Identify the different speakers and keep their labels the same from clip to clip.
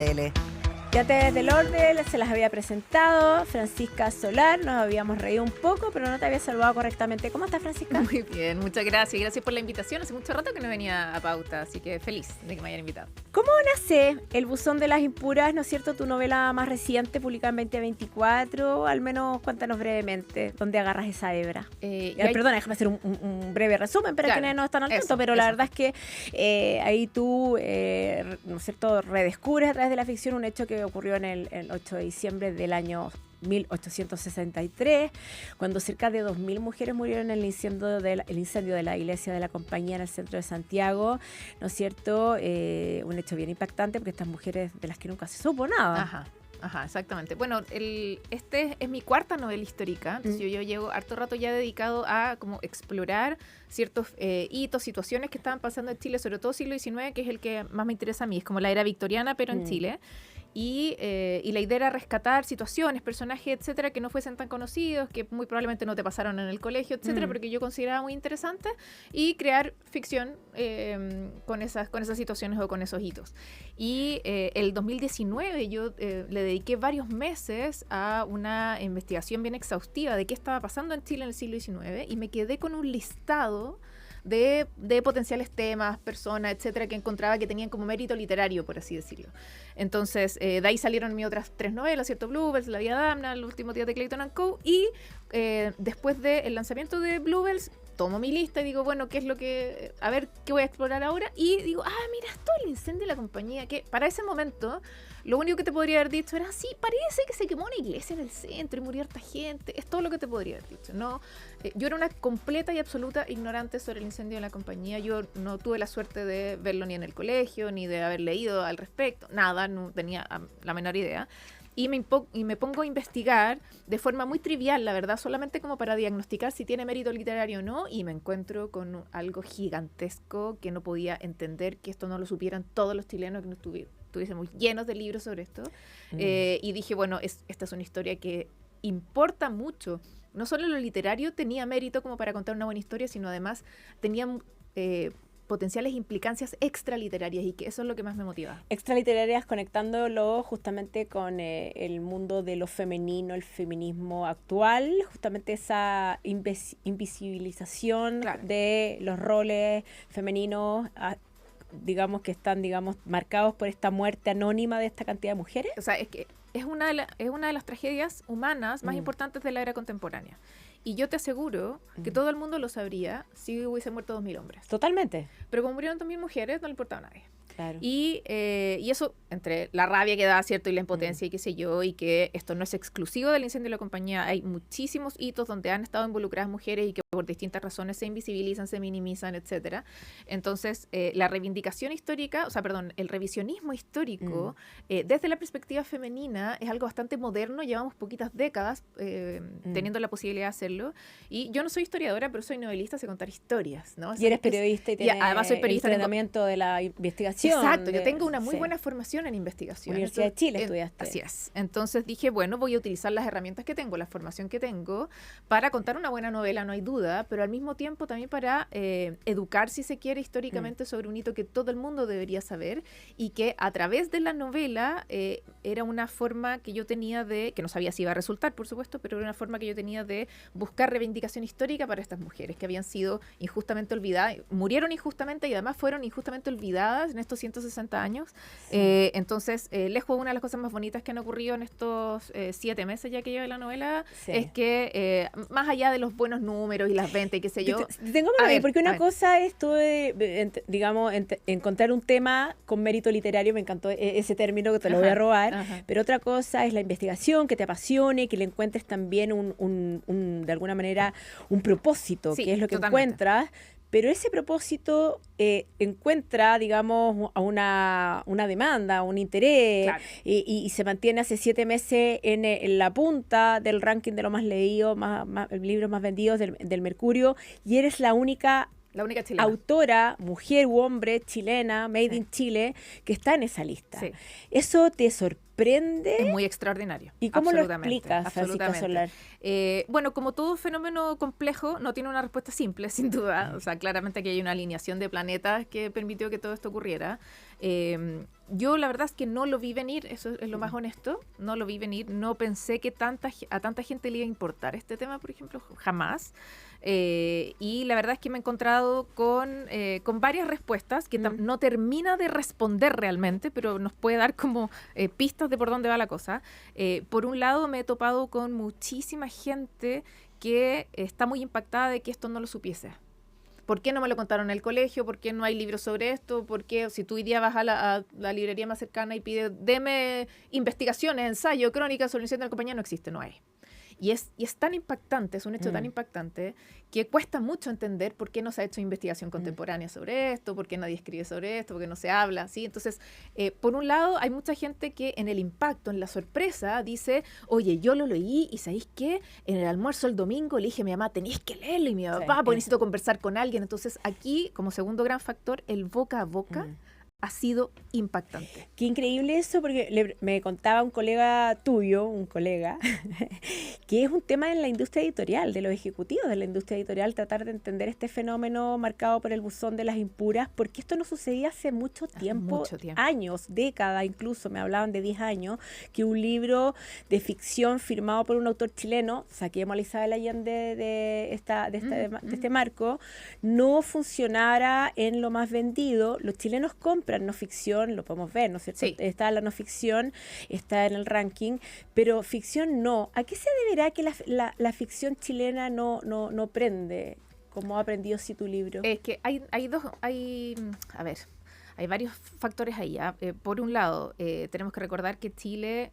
Speaker 1: L.
Speaker 2: Y antes del orden se las había presentado Francisca Solar, nos habíamos reído un poco, pero no te había saludado correctamente. ¿Cómo estás, Francisca?
Speaker 3: Muy bien, muchas gracias. Gracias por la invitación. Hace mucho rato que no venía a Pauta, así que feliz de que me hayan invitado.
Speaker 2: ¿Cómo nace El Buzón de las Impuras, no es cierto, tu novela más reciente, publicada en 2024? Al menos cuéntanos brevemente dónde agarras esa hebra. Perdona, déjame hacer un breve resumen para quienes no están al tanto, pero la verdad es que ahí tú, ¿no es cierto?, redescubres a través de la ficción un hecho que ocurrió en el 8 de diciembre del año 1863, cuando cerca de 2.000 mujeres murieron en el incendio de la iglesia de la Compañía en el centro de Santiago, ¿no es cierto? Un hecho bien impactante porque estas mujeres de las que nunca se supo nada.
Speaker 3: Ajá, exactamente. Bueno, este es mi cuarta novela histórica, entonces yo llevo harto rato ya dedicado a como explorar ciertos hitos, situaciones que estaban pasando en Chile, sobre todo siglo XIX, que es el que más me interesa a mí, es como la era victoriana, pero en Chile. Y la idea era rescatar situaciones, personajes, etcétera, que no fuesen tan conocidos, que muy probablemente no te pasaron en el colegio, etcétera, pero que yo consideraba muy interesantes, y crear ficción con esas situaciones o con esos hitos. Y el 2019 yo le dediqué varios meses a una investigación bien exhaustiva de qué estaba pasando en Chile en el siglo XIX, y me quedé con un listado de potenciales temas, personas, etcétera, que encontraba que tenían como mérito literario, por así decirlo. Entonces, de ahí salieron mis otras 3 novelas, ¿cierto? Bluebells, La Vía Damna, El último día de Clayton and Co. Y después del lanzamiento de Bluebells, tomo mi lista y digo, bueno, ¿qué es lo que... A ver, ¿qué voy a explorar ahora? Y digo, mira, esto el incendio de la Compañía, que para ese momento, lo único que te podría haber dicho era, sí, parece que se quemó una iglesia en el centro y murió harta gente. Es todo lo que te podría haber dicho. No, yo era una completa y absoluta ignorante sobre el incendio de la Compañía. Yo no tuve la suerte de verlo ni en el colegio, ni de haber leído al respecto. Nada, no tenía la menor idea. Y me pongo a investigar de forma muy trivial, la verdad, solamente como para diagnosticar si tiene mérito literario o no, y me encuentro con algo gigantesco que no podía entender que esto no lo supieran todos los chilenos, que no estuviésemos llenos de libros sobre esto. Y dije, bueno, esta es una historia que importa mucho. No solo lo literario tenía mérito como para contar una buena historia, sino además tenía potenciales implicancias extraliterarias, y que eso es lo que más me motiva.
Speaker 2: Extraliterarias, conectándolo justamente con el mundo de lo femenino, el feminismo actual, justamente esa invisibilización de los roles femeninos, digamos, que están, marcados por esta muerte anónima de esta cantidad de mujeres.
Speaker 3: O sea, es que es una de las tragedias humanas más importantes de la era contemporánea. Y yo te aseguro que todo el mundo lo sabría si hubiesen muerto 2.000 hombres.
Speaker 2: Totalmente.
Speaker 3: Pero como murieron 2.000 mujeres, no le importaba a nadie.
Speaker 2: Claro.
Speaker 3: Y eso, entre la rabia que da, ¿cierto? Y la impotencia y qué sé yo, y que esto no es exclusivo del incendio de la Compañía. Hay muchísimos hitos donde han estado involucradas mujeres y que por distintas razones se invisibilizan, se minimizan, etcétera. Entonces, la reivindicación histórica, el revisionismo histórico, desde la perspectiva femenina, es algo bastante moderno. Llevamos poquitas décadas teniendo la posibilidad de hacerlo. Y yo no soy historiadora, pero soy novelista, sé contar historias, ¿no?
Speaker 2: Y eres periodista y tienes
Speaker 3: además soy periodista,
Speaker 2: el entrenamiento de la investigación.
Speaker 3: Exacto, yo tengo una muy buena formación en investigación.
Speaker 2: Universidad de Chile estudiaste.
Speaker 3: Así es. Entonces dije, bueno, voy a utilizar las herramientas que tengo, la formación que tengo, para contar una buena novela, no hay duda, pero al mismo tiempo también para educar, si se quiere, históricamente sobre un hito que todo el mundo debería saber, y que a través de la novela era una forma que yo tenía que no sabía si iba a resultar, por supuesto, pero era una forma que yo tenía de buscar reivindicación histórica para estas mujeres que habían sido injustamente olvidadas, murieron injustamente y además fueron injustamente olvidadas en estos 160 años. Entonces, lejos de una de las cosas más bonitas que han ocurrido en estos 7 meses ya que lleva la novela, es que más allá de los buenos números y las ventas y qué sé yo...
Speaker 2: Porque una cosa es encontrar un tema con mérito literario, me encantó ese término que te lo voy a robar, pero otra cosa es la investigación, que te apasione, que le encuentres también de alguna manera un propósito, que es lo que encuentras. Pero ese propósito encuentra, a una demanda, un interés, y se mantiene hace 7 meses en la punta del ranking de lo más leído, libros más vendidos del Mercurio, y eres la única
Speaker 3: chilena,
Speaker 2: autora, mujer u hombre chilena, made in Chile, que está en esa lista.
Speaker 3: Sí.
Speaker 2: ¿Eso te sorprende?
Speaker 3: Es muy extraordinario.
Speaker 2: ¿Y cómo lo explicas, Francisca Solar?
Speaker 3: Bueno, como todo fenómeno complejo, no tiene una respuesta simple, sin duda. O sea, claramente aquí hay una alineación de planetas que permitió que todo esto ocurriera. Yo la verdad es que no lo vi venir, eso es lo más honesto, no lo vi venir, no pensé que a tanta gente le iba a importar este tema, por ejemplo, jamás. Y la verdad es que me he encontrado con varias respuestas que no termina de responder realmente, pero nos puede dar como pistas de por dónde va la cosa. Por un lado, me he topado con muchísima gente que está muy impactada de que esto no lo supiese. ¿Por qué no me lo contaron en el colegio? ¿Por qué no hay libros sobre esto? ¿Por qué si tú hoy día vas a la librería más cercana y pides, deme investigaciones, ensayo, crónica sobre el incendio de la compañía? No existe, no hay. Y es tan impactante, es un hecho tan impactante que cuesta mucho entender por qué no se ha hecho investigación contemporánea sobre esto, por qué nadie escribe sobre esto, por qué no se habla, ¿sí? Entonces, por un lado, hay mucha gente que en el impacto, en la sorpresa, dice, oye, yo lo leí y ¿sabéis qué? En el almuerzo el domingo le dije a mi mamá, tenéis que leerlo, y mi papá, porque necesito conversar con alguien. Entonces, aquí, como segundo gran factor, el boca a boca ha sido impactante.
Speaker 2: Qué increíble eso, porque me contaba un colega tuyo, que es un tema en la industria editorial, de los ejecutivos de la industria editorial, tratar de entender este fenómeno marcado por el buzón de las impuras, porque esto no sucedía hace mucho tiempo, años, décadas incluso, me hablaban de 10 años, que un libro de ficción firmado por un autor chileno, saquemos a Isabel Allende de este marco, no funcionara en lo más vendido. Los chilenos compran no ficción, lo podemos ver, ¿no es cierto? Sí. Está la no ficción, está en el ranking, pero ficción no. ¿A qué se deberá que la ficción chilena no prende, como ha aprendido si tu libro?
Speaker 3: Es que hay varios factores ahí. Por un lado, tenemos que recordar que Chile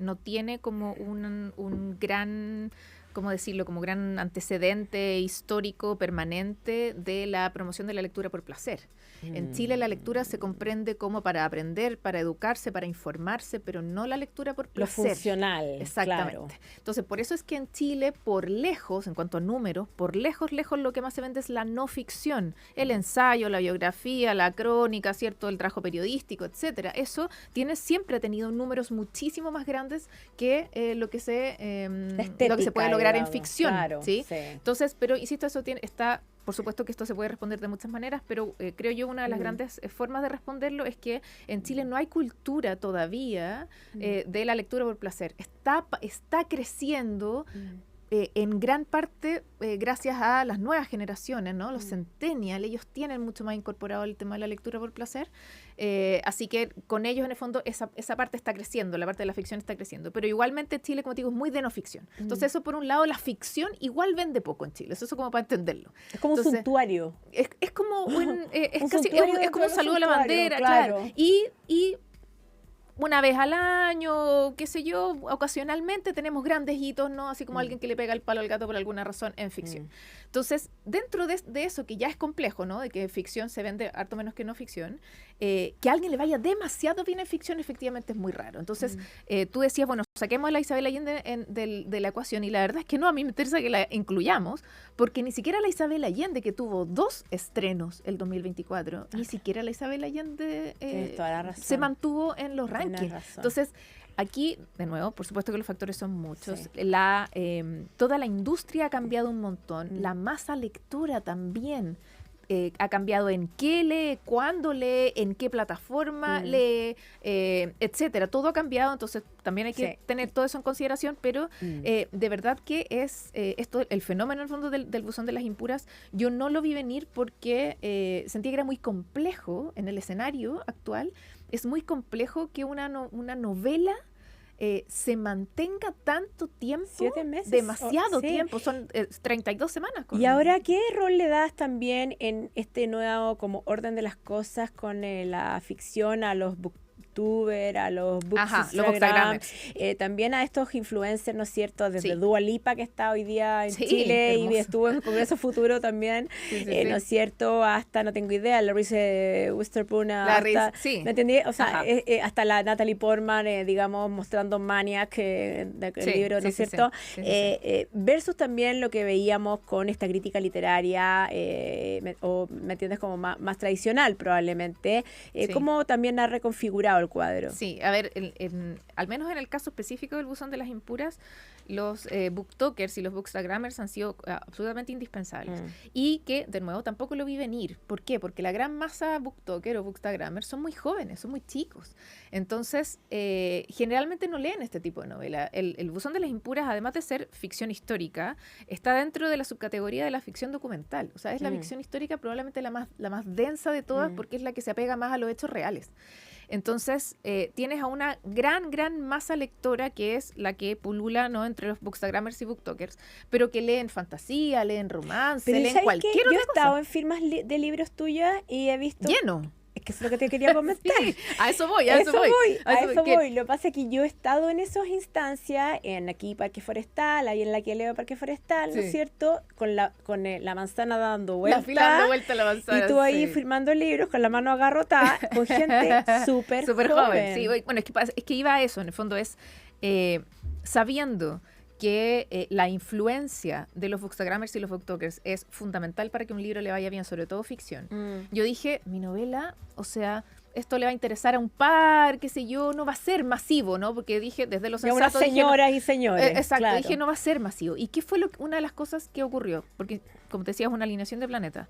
Speaker 3: no tiene como un gran, ¿cómo decirlo?, como gran antecedente histórico permanente de la promoción de la lectura por placer. En Chile la lectura se comprende como para aprender, para educarse, para informarse, pero no la lectura por placer.
Speaker 2: Lo funcional.
Speaker 3: Exactamente.
Speaker 2: Claro.
Speaker 3: Entonces, por eso es que en Chile, por lejos, en cuanto a números, por lejos, lo que más se vende es la no ficción. El ensayo, la biografía, la crónica, ¿cierto?, el trabajo periodístico, etcétera. Eso siempre ha tenido números muchísimo más grandes que lo que se puede lograr en ficción. Claro, ¿sí? Entonces, pero insisto, eso está... Por supuesto que esto se puede responder de muchas maneras, pero creo yo una de las grandes formas de responderlo es que en Chile no hay cultura todavía de la lectura por placer. Está creciendo en gran parte gracias a las nuevas generaciones, ¿no? Los centennials, ellos tienen mucho más incorporado el tema de la lectura por placer. Así que con ellos, en el fondo, esa parte está creciendo, la parte de la ficción está creciendo. Pero igualmente Chile, como te digo, es muy de no ficción. Entonces, eso por un lado, la ficción igual vende poco en Chile. Eso como para entenderlo.
Speaker 2: Es como un suntuario.
Speaker 3: Es como es como un saludo a la bandera, claro. Y una vez al año, qué sé yo, ocasionalmente tenemos grandes hitos, ¿no? Así como alguien que le pega el palo al gato por alguna razón en ficción. Entonces, dentro de eso, que ya es complejo, ¿no? De que ficción se vende harto menos que no ficción, que a alguien le vaya demasiado bien en ficción, efectivamente es muy raro. Entonces, tú decías, bueno, saquemos a la Isabel Allende de la ecuación, y la verdad es que no, a mí me interesa que la incluyamos, porque ni siquiera la Isabel Allende, que tuvo 2 estrenos el 2024, ni siquiera la Isabel Allende se mantuvo en los rankings. Entonces, aquí, de nuevo, por supuesto que los factores son muchos. Sí. Toda la industria ha cambiado un montón. La masa lectora también ha cambiado en qué lee, cuándo lee, en qué plataforma lee, etcétera. Todo ha cambiado, entonces también hay que tener todo eso en consideración, pero de verdad que es esto, el fenómeno en el fondo del buzón de las impuras, yo no lo vi venir porque sentí que era muy complejo en el escenario actual. Es muy complejo que una novela se mantenga tanto tiempo.
Speaker 2: 7 meses.
Speaker 3: Demasiado tiempo, son 32 semanas.
Speaker 2: ¿Y ahora qué rol le das también en este nuevo como orden de las cosas con la ficción a los booktuber, a los Instagram, también a estos influencers, ¿no es cierto? Desde Dua Lipa, que está hoy día en Chile, hermoso. Y estuvo en el Congreso Futuro también, ¿no es cierto? Hasta, no tengo idea, la Reese Witherspoon, ¿me entendí? O sea, hasta la Natalie Portman, digamos, mostrando Maniac, del libro, ¿no es cierto? Versus también lo que veíamos con esta crítica literaria, ¿me entiendes? Como más tradicional, probablemente, cómo también ha reconfigurado al cuadro.
Speaker 3: Sí, a ver, al menos en el caso específico del buzón de las impuras, los booktokers y los bookstagrammers han sido absolutamente indispensables. Y que, de nuevo, tampoco lo vi venir. ¿Por qué? Porque la gran masa booktoker o bookstagrammer son muy jóvenes, son muy chicos. Entonces, generalmente no leen este tipo de novela. El buzón de las impuras, además de ser ficción histórica, está dentro de la subcategoría de la ficción documental. O sea, es la ficción histórica probablemente la más densa de todas porque es la que se apega más a los hechos reales. Entonces, tienes a una gran masa lectora que es la que pulula, ¿no?, entre los bookstagrammers y booktokers, pero que leen fantasía, leen romance, leen cualquier otra cosa.
Speaker 2: Yo he estado en firmas de libros tuyas y he visto...
Speaker 3: Lleno.
Speaker 2: Es que eso es lo que te quería comentar.
Speaker 3: Sí, a eso voy. Lo que
Speaker 2: pasa es que yo he estado en esas instancias, en aquí Parque Forestal, ahí en la que leo Parque Forestal, ¿no es cierto? Con la manzana dando vuelta.
Speaker 3: La fila dando vuelta la manzana.
Speaker 2: Y tú ahí firmando libros con la mano agarrotada, con gente súper joven.
Speaker 3: Sí, bueno, es que iba a eso, en el fondo es sabiendo que la influencia de los bookstagrammers y los booktokers es fundamental para que un libro le vaya bien, sobre todo ficción. Yo dije, mi novela, o sea, esto le va a interesar a un par, qué sé yo, no va a ser masivo, ¿no? Porque dije, desde los sensatos...
Speaker 2: Unas señoras y señores.
Speaker 3: Exacto,
Speaker 2: claro.
Speaker 3: Dije, no va a ser masivo. ¿Y qué fue una de las cosas que ocurrió? Porque, como te decía, es una alineación de planeta.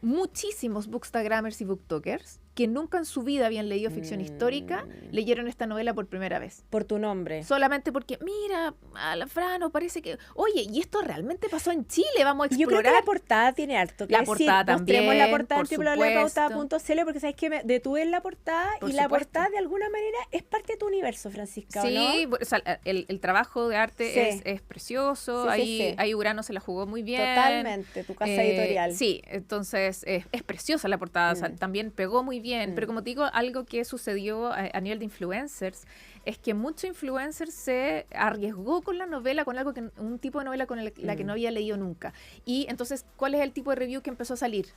Speaker 3: Muchísimos bookstagrammers y booktokers que nunca en su vida habían leído ficción histórica, leyeron esta novela por primera vez.
Speaker 2: Por tu nombre.
Speaker 3: Solamente porque, mira, Alfrano, parece que... Oye, ¿y esto realmente pasó en Chile? Vamos a explorar.
Speaker 2: Yo creo que la portada tiene harto que
Speaker 3: la
Speaker 2: decir.
Speaker 3: portada también,
Speaker 2: mostremos la portada en
Speaker 3: supuesto.
Speaker 2: www.pautada.cl porque sabes que me detuve en la portada
Speaker 3: Por
Speaker 2: y
Speaker 3: supuesto.
Speaker 2: la portada de alguna manera es parte de tu universo, Francisca, ¿o no?
Speaker 3: Sí, o sea, el trabajo de arte es precioso. Ahí Urano se la jugó muy bien.
Speaker 2: Totalmente, tu casa editorial.
Speaker 3: Sí, entonces es preciosa la portada. O sea, también pegó muy bien. Pero como te digo, algo que sucedió a nivel de influencers es que muchos influencers se arriesgó con la novela, con algo un tipo de novela con la que no había leído nunca. Y entonces, ¿cuál es el tipo de review que empezó a salir?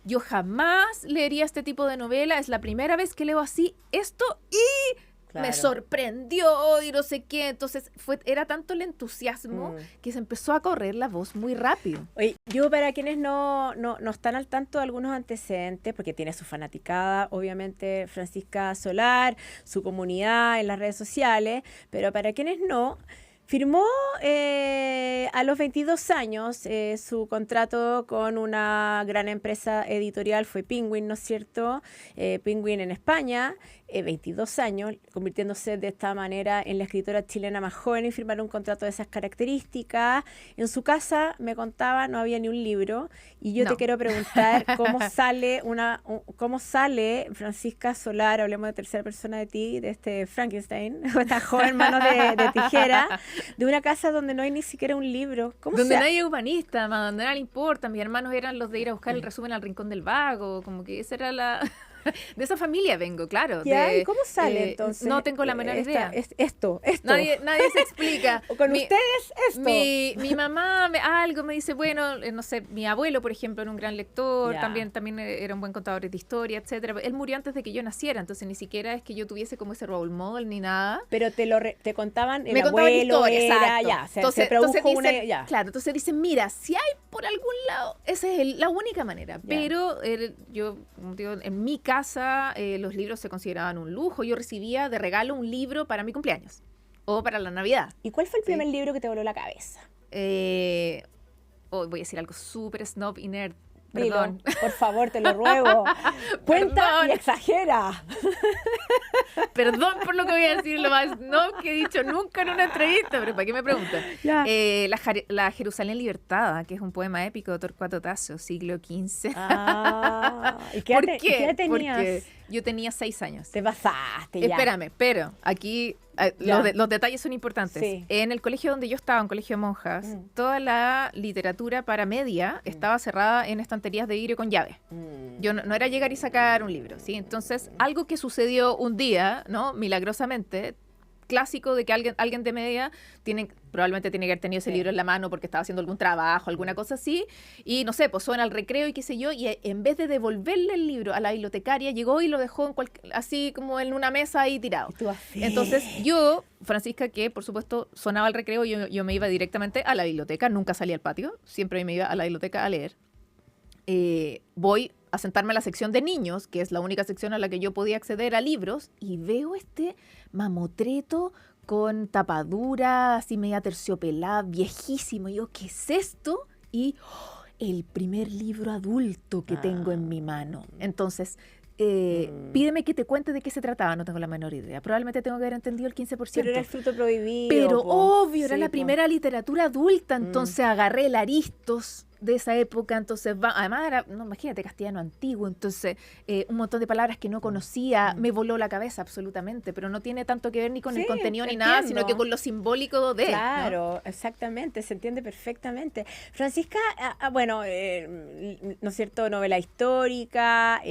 Speaker 3: Yo jamás leería este tipo de novela, es la primera vez que leo así esto y me sorprendió y no sé qué. Entonces era tanto el entusiasmo que se empezó a correr la voz muy rápido.
Speaker 2: Oye, yo para quienes no están al tanto de algunos antecedentes, porque tiene su fanaticada, obviamente Francisca Solar, su comunidad en las redes sociales, pero para quienes no... Firmó a los 22 años su contrato con una gran empresa editorial, fue Penguin, ¿no es cierto? Penguin en España, 22 años, convirtiéndose de esta manera en la escritora chilena más joven y firmar un contrato de esas características. En su casa, me contaba, no había ni un libro. Y yo te quiero preguntar cómo sale Francisca Solar, hablemos de tercera persona de ti, de este Frankenstein, esta joven manos de tijera, de una casa donde no hay ni siquiera un libro.
Speaker 3: Donde nadie es humanista, donde nada le importa. Mis hermanos eran los de ir a buscar el resumen al Rincón del Vago, como que esa era la... De esa familia vengo, claro.
Speaker 2: ¿Y cómo sale entonces?
Speaker 3: No tengo la menor idea.
Speaker 2: Esto.
Speaker 3: Nadie se explica.
Speaker 2: Con ustedes esto.
Speaker 3: Mi mamá algo me dice, bueno, no sé, mi abuelo, por ejemplo, era un gran lector, también era un buen contador de historia, etcétera. Él murió antes de que yo naciera, entonces ni siquiera es que yo tuviese como ese role model ni nada.
Speaker 2: Pero te contaban,
Speaker 3: me
Speaker 2: abuelo
Speaker 3: historia,
Speaker 2: era,
Speaker 3: exacto.
Speaker 2: Se produjo una...
Speaker 3: Claro, entonces dicen, mira, si hay por algún lado, esa es la única manera. Pero yo, como digo, en mi casa los libros se consideraban un lujo. Yo recibía de regalo un libro para mi cumpleaños o para la Navidad.
Speaker 2: ¿Y cuál fue el primer libro que te voló la cabeza?
Speaker 3: Voy a decir algo súper snob y nerd.
Speaker 2: Perdón. Dilo, por favor, te lo ruego. Cuenta y exagera.
Speaker 3: Perdón por lo que voy a decir, lo más no que he dicho nunca en una entrevista, pero ¿para qué me preguntan? La Jerusalén Libertada, que es un poema épico de Torcuato Tasso, siglo XV.
Speaker 2: ¿Y qué edad tenías?
Speaker 3: Porque yo tenía 6 años.
Speaker 2: Te pasaste ya.
Speaker 3: Espérame, pero aquí los detalles son importantes. Sí. En el colegio donde yo estaba, en colegio de monjas, toda la literatura para media estaba cerrada en estanterías de vidrio con llave. Yo no era llegar y sacar un libro, ¿sí? Entonces, algo que sucedió un día, ¿no? Milagrosamente, clásico de que alguien de media probablemente tiene que haber tenido ese libro en la mano porque estaba haciendo algún trabajo, alguna cosa así, y no sé, posó en el recreo y qué sé yo, y en vez de devolverle el libro a la bibliotecaria, llegó y lo dejó así como en una mesa ahí tirado. Entonces yo, Francisca, que por supuesto sonaba el recreo, yo me iba directamente a la biblioteca, nunca salía al patio, siempre me iba a la biblioteca a leer. Voy a sentarme a la sección de niños, que es la única sección a la que yo podía acceder a libros, y veo este mamotreto con tapadura, así media terciopelada, viejísimo. Y yo, ¿qué es esto? Y el primer libro adulto que tengo en mi mano. Entonces, pídeme que te cuente de qué se trataba, no tengo la menor idea. Probablemente tengo que haber entendido el 15%.
Speaker 2: Pero era El fruto prohibido.
Speaker 3: Pero obvio, era la primera literatura adulta, entonces agarré el Aristos de esa época, entonces además era, no, imagínate, castellano antiguo, entonces un montón de palabras que no conocía, me voló la cabeza absolutamente, pero no tiene tanto que ver ni con el contenido ni nada, sino que con lo simbólico de...
Speaker 2: Claro,
Speaker 3: ¿no?
Speaker 2: Exactamente, se entiende perfectamente. Francisca, bueno, ¿no es cierto? Novela histórica,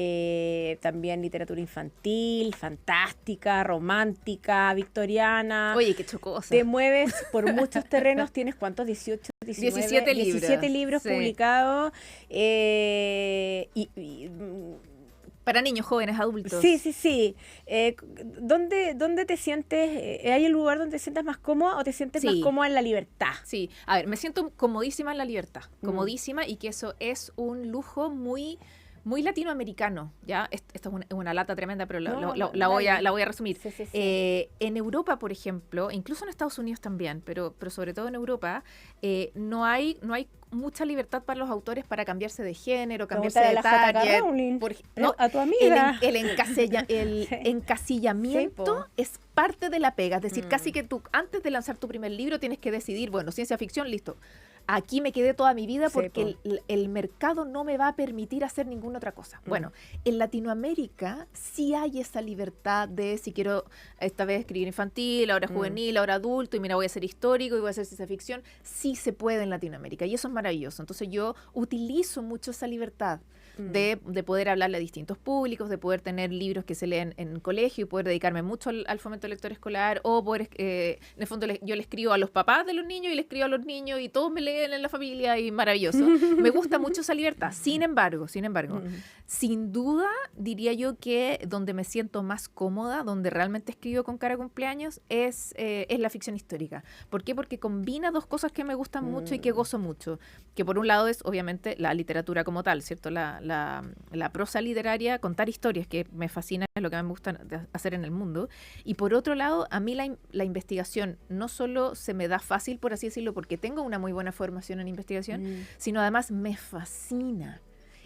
Speaker 2: también literatura infantil, fantástica, romántica, victoriana.
Speaker 3: Oye, qué chocosa.
Speaker 2: Te mueves por muchos terrenos, ¿tienes cuántos? 18, 19, 17 libros
Speaker 3: sí,
Speaker 2: publicados.
Speaker 3: Para niños, jóvenes, adultos.
Speaker 2: Sí. ¿Dónde te sientes? ¿Hay un lugar donde te sientas más cómoda o te sientes más cómoda en la libertad?
Speaker 3: Sí, a ver, me siento comodísima en la libertad, comodísima, y que eso es un lujo muy latinoamericano, ¿ya? Esto es una lata tremenda, pero la voy a resumir.
Speaker 2: Sí.
Speaker 3: En Europa, por ejemplo, incluso en Estados Unidos también, pero sobre todo en Europa, no hay mucha libertad para los autores para cambiarse de género, cambiarse de target.
Speaker 2: A tu amiga.
Speaker 3: El encasillamiento es parte de la pega, es decir, casi que tú, antes de lanzar tu primer libro, tienes que decidir, bueno, ciencia ficción, listo. Aquí me quedé toda mi vida porque el mercado no me va a permitir hacer ninguna otra cosa. Bueno, en Latinoamérica sí hay esa libertad de si quiero esta vez escribir infantil, ahora juvenil, ahora adulto, y mira, voy a ser histórico y voy a hacer ciencia ficción. Sí se puede en Latinoamérica y eso es maravilloso. Entonces yo utilizo mucho esa libertad de poder hablarle a distintos públicos, de poder tener libros que se leen en colegio y poder dedicarme mucho al fomento lector escolar, o poder, en el fondo yo le escribo a los papás de los niños y le escribo a los niños y todos me leen en la familia y maravilloso. Me gusta mucho esa libertad. Sin embargo, sin duda diría yo que donde me siento más cómoda, donde realmente escribo con cara a cumpleaños, es la ficción histórica. ¿Por qué? Porque combina dos cosas que me gustan mucho y que gozo mucho. Que por un lado es obviamente la literatura como tal, ¿cierto? La prosa literaria, contar historias, que me fascina, es lo que más me gusta hacer en el mundo. Y por otro lado, a mí la investigación no solo se me da fácil, por así decirlo, porque tengo una muy buena formación en investigación, sino además me fascina.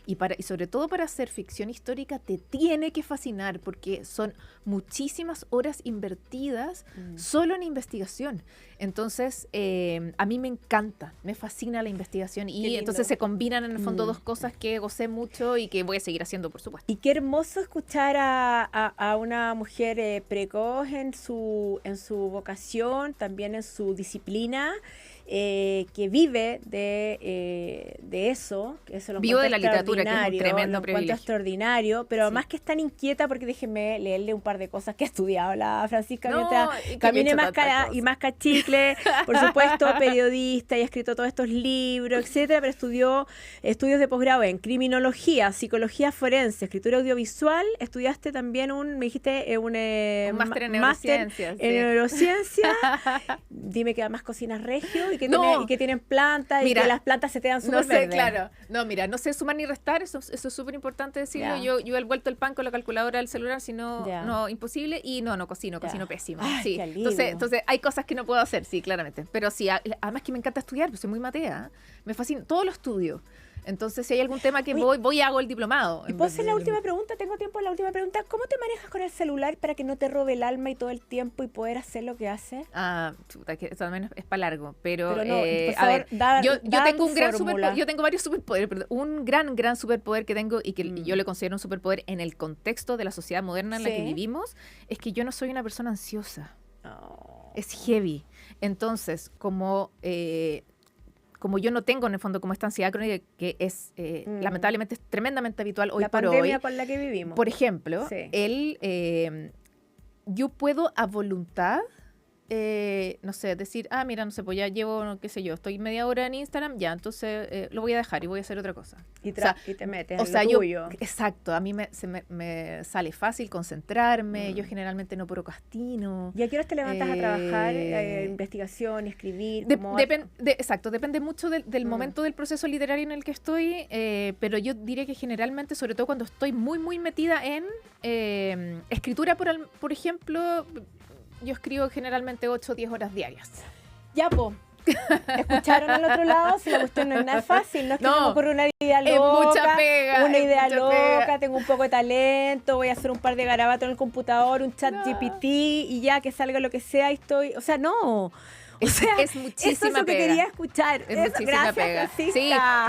Speaker 3: Y sobre todo para hacer ficción histórica te tiene que fascinar, porque son muchísimas horas invertidas solo en investigación. Entonces, a mí me encanta, me fascina la investigación, y entonces se combinan en el fondo dos cosas que gocé mucho y que voy a seguir haciendo, por supuesto.
Speaker 2: Y qué hermoso escuchar a una mujer precoz en su vocación, también en su disciplina, que vive de eso, que eso lo
Speaker 3: vivo de la literatura, que es un tremendo privilegio.
Speaker 2: Extraordinario, pero además que es tan inquieta, porque déjenme leerle un par de cosas que ha estudiado la Francisca mientras camine más cara y más cachicle. Por supuesto, periodista y ha escrito todos estos libros, etcétera, pero estudió estudios de posgrado en criminología, psicología forense, escritura audiovisual. Estudiaste también un
Speaker 3: máster en neurociencias.
Speaker 2: Dime que además cocinas regio y que tienen plantas, y que las plantas se te dan súper verdes.
Speaker 3: Claro. No, mira, no sé sumar ni restar, eso es súper importante decirlo. Yo he vuelto el pan con la calculadora del celular, si no, imposible. Y no cocino pésimo.
Speaker 2: Ay,
Speaker 3: sí. Entonces hay cosas que no puedo hacer, sí, claramente. Pero sí, además que me encanta estudiar, pues soy muy matea, me fascina, todo lo estudio. Entonces, si hay algún tema que voy y hago el diplomado.
Speaker 2: ¿Y puedo hacer la última pregunta? Tengo tiempo en la última pregunta. ¿Cómo te manejas con el celular para que no te robe el alma y todo el tiempo y poder hacer lo que haces?
Speaker 3: Chuta, que eso también es para largo. Pero
Speaker 2: no, por
Speaker 3: favor,
Speaker 2: a ver,
Speaker 3: yo tengo un gran superpoder. Yo tengo varios superpoderes, pero un gran superpoder que tengo y que yo le considero un superpoder en el contexto de la sociedad moderna en la que vivimos, es que yo no soy una persona ansiosa. Es heavy. Entonces, como yo no tengo en el fondo como esta ansiedad crónica, que es lamentablemente es tremendamente habitual hoy por hoy.
Speaker 2: La pandemia con la que vivimos.
Speaker 3: Por ejemplo, yo puedo a voluntad no sé, decir, mira, no sé, pues ya llevo, qué sé yo, estoy media hora en Instagram, ya, entonces lo voy a dejar y voy a hacer otra cosa.
Speaker 2: Y te metes
Speaker 3: en
Speaker 2: lo tuyo.
Speaker 3: Exacto, a mí me sale fácil concentrarme, yo generalmente no procrastino.
Speaker 2: ¿Y a qué horas te levantas a trabajar? Investigación, escribir.
Speaker 3: Exacto, depende mucho del momento del proceso literario en el que estoy, pero yo diría que generalmente, sobre todo cuando estoy muy, muy metida en escritura, por ejemplo, yo escribo generalmente 8 o 10 horas diarias.
Speaker 2: Ya, po. ¿Escucharon al otro lado? Si la cuestión no es nada fácil, no es que me ocurre una idea loca,
Speaker 3: mucha pega,
Speaker 2: tengo un poco de talento, voy a hacer un par de garabatos en el computador, un chat GPT y ya que salga lo que sea, estoy, o sea, no. O sea,
Speaker 3: es muchísima
Speaker 2: eso es lo que
Speaker 3: pega.
Speaker 2: quería escuchar.
Speaker 3: Es muchísima pega. Sí,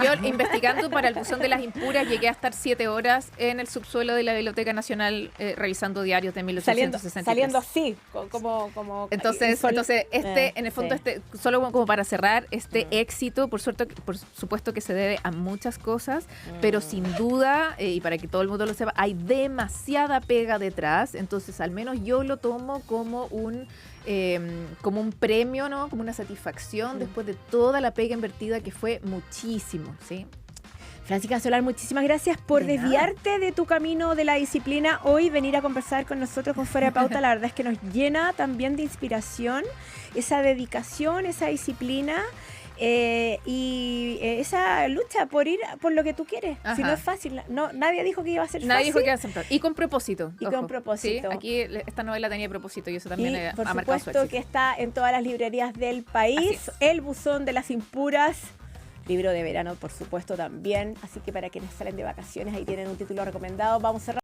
Speaker 3: yo investigando para el buzón de las impuras llegué a estar 7 horas en el subsuelo de la Biblioteca Nacional revisando diarios de 1863.
Speaker 2: Saliendo así, como
Speaker 3: entonces en el fondo solo como para cerrar, éxito, por supuesto que se debe a muchas cosas, pero sin duda, y para que todo el mundo lo sepa, hay demasiada pega detrás, entonces al menos yo lo tomo como un premio, ¿no? Como una satisfacción después de toda la pega invertida que fue muchísimo, ¿sí?
Speaker 2: Francisca Solar, muchísimas gracias por desviarte de tu camino de la disciplina. Hoy venir a conversar con nosotros con Fuera de Pauta, la verdad es que nos llena también de inspiración, esa dedicación, esa disciplina. Y esa lucha por ir por lo que tú quieres. Ajá. Si no es fácil, nadie dijo que iba a ser fácil.
Speaker 3: Nadie dijo que iba a ser fácil. Y con propósito.
Speaker 2: Y con propósito.
Speaker 3: ¿Sí? Aquí esta novela tenía propósito y eso también ha marcado su éxito.
Speaker 2: Por supuesto que está en todas las librerías del país. El buzón de las impuras. Libro de verano, por supuesto, también. Así que para quienes salen de vacaciones, ahí tienen un título recomendado. Vamos a cerrar.